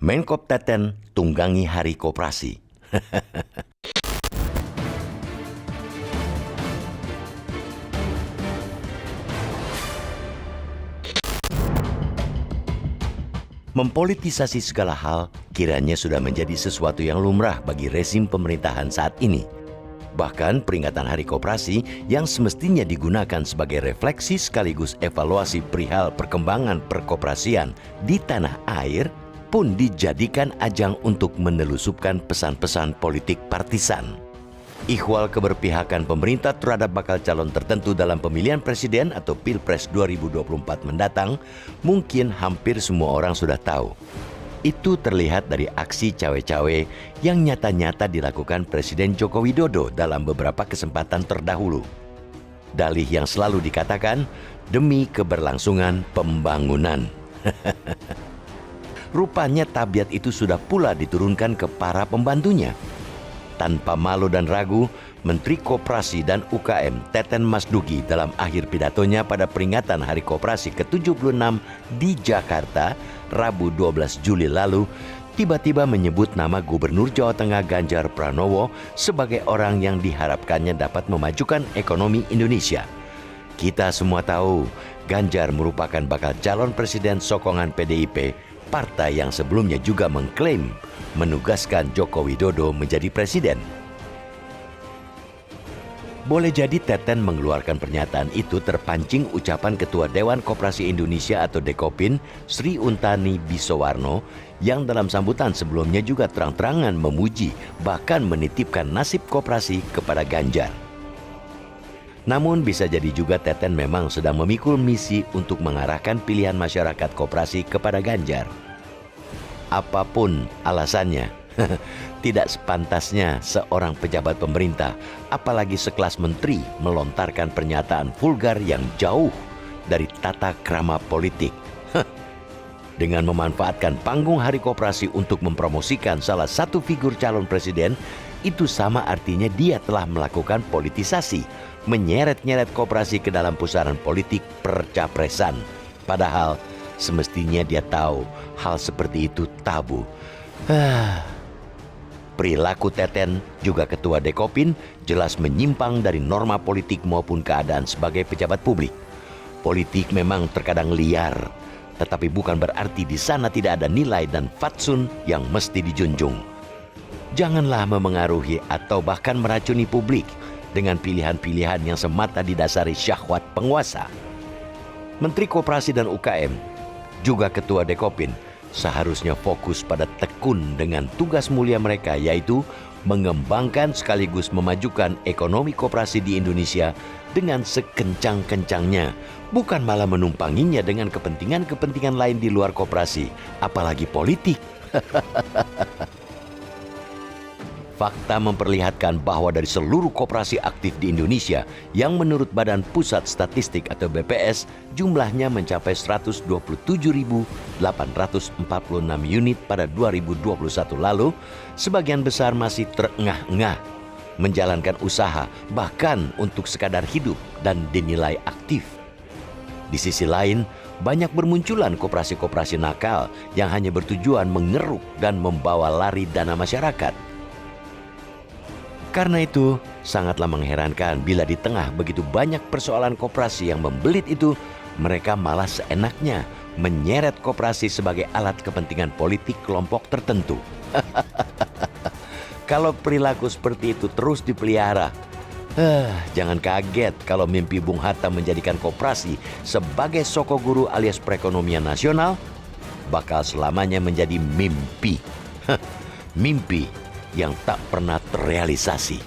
Menkop Teten tunggangi Hari Koperasi. Mempolitisasi segala hal kiranya sudah menjadi sesuatu yang lumrah bagi rezim pemerintahan saat ini. Bahkan peringatan Hari Koperasi yang semestinya digunakan sebagai refleksi sekaligus evaluasi perihal perkembangan perkoperasian di tanah air pun dijadikan ajang untuk menelusupkan pesan-pesan politik partisan. Ihwal keberpihakan pemerintah terhadap bakal calon tertentu dalam pemilihan presiden atau Pilpres 2024 mendatang mungkin hampir semua orang sudah tahu. Itu terlihat dari aksi cawe-cawe yang nyata-nyata dilakukan Presiden Joko Widodo dalam beberapa kesempatan terdahulu. Dalih yang selalu dikatakan demi keberlangsungan pembangunan. Rupanya tabiat itu sudah pula diturunkan ke para pembantunya. Tanpa malu dan ragu, Menteri Koperasi dan UKM Teten Mas Duki dalam akhir pidatonya pada peringatan Hari Koperasi ke-76 di Jakarta, Rabu 12 Juli lalu, tiba-tiba menyebut nama Gubernur Jawa Tengah Ganjar Pranowo sebagai orang yang diharapkannya dapat memajukan ekonomi Indonesia. Kita semua tahu, Ganjar merupakan bakal calon presiden sokongan PDIP, partai yang sebelumnya juga mengklaim menugaskan Joko Widodo menjadi presiden. Boleh jadi Teten mengeluarkan pernyataan itu terpancing ucapan Ketua Dewan Koperasi Indonesia atau Dekopin, Sri Untani Bisowarno, yang dalam sambutan sebelumnya juga terang-terangan memuji bahkan menitipkan nasib koperasi kepada Ganjar. Namun bisa jadi juga Teten memang sedang memikul misi untuk mengarahkan pilihan masyarakat koperasi kepada Ganjar. Apapun alasannya, tidak sepantasnya seorang pejabat pemerintah, apalagi sekelas menteri, melontarkan pernyataan vulgar yang jauh dari tata krama politik. Dengan memanfaatkan panggung Hari Koperasi untuk mempromosikan salah satu figur calon presiden, itu sama artinya dia telah melakukan politisasi, menyeret-nyeret koperasi ke dalam pusaran politik percapresan. Padahal semestinya dia tahu hal seperti itu tabu. Perilaku Teten, juga Ketua Dekopin, jelas menyimpang dari norma politik maupun keadaan sebagai pejabat publik. Politik memang terkadang liar, tetapi bukan berarti di sana tidak ada nilai dan fatsun yang mesti dijunjung. Janganlah memengaruhi atau bahkan meracuni publik dengan pilihan-pilihan yang semata didasari syahwat penguasa. Menteri Koperasi dan UKM, juga Ketua Dekopin, seharusnya fokus pada tekun dengan tugas mulia mereka, yaitu mengembangkan sekaligus memajukan ekonomi koperasi di Indonesia dengan sekencang-kencangnya, bukan malah menumpanginya dengan kepentingan-kepentingan lain di luar koperasi, apalagi politik. Fakta memperlihatkan bahwa dari seluruh koperasi aktif di Indonesia yang menurut Badan Pusat Statistik atau BPS jumlahnya mencapai 127.846 unit pada 2021 lalu, sebagian besar masih terengah-engah menjalankan usaha bahkan untuk sekadar hidup dan dinilai aktif. Di sisi lain, banyak bermunculan koperasi-koperasi nakal yang hanya bertujuan mengeruk dan membawa lari dana masyarakat. Karena itu, sangatlah mengherankan bila di tengah begitu banyak persoalan koperasi yang membelit itu, mereka malah seenaknya menyeret koperasi sebagai alat kepentingan politik kelompok tertentu. Kalau perilaku seperti itu terus dipelihara, jangan kaget kalau mimpi Bung Hatta menjadikan koperasi sebagai sokoguru alias perekonomian nasional bakal selamanya menjadi mimpi. Mimpi yang tak pernah terrealisasi.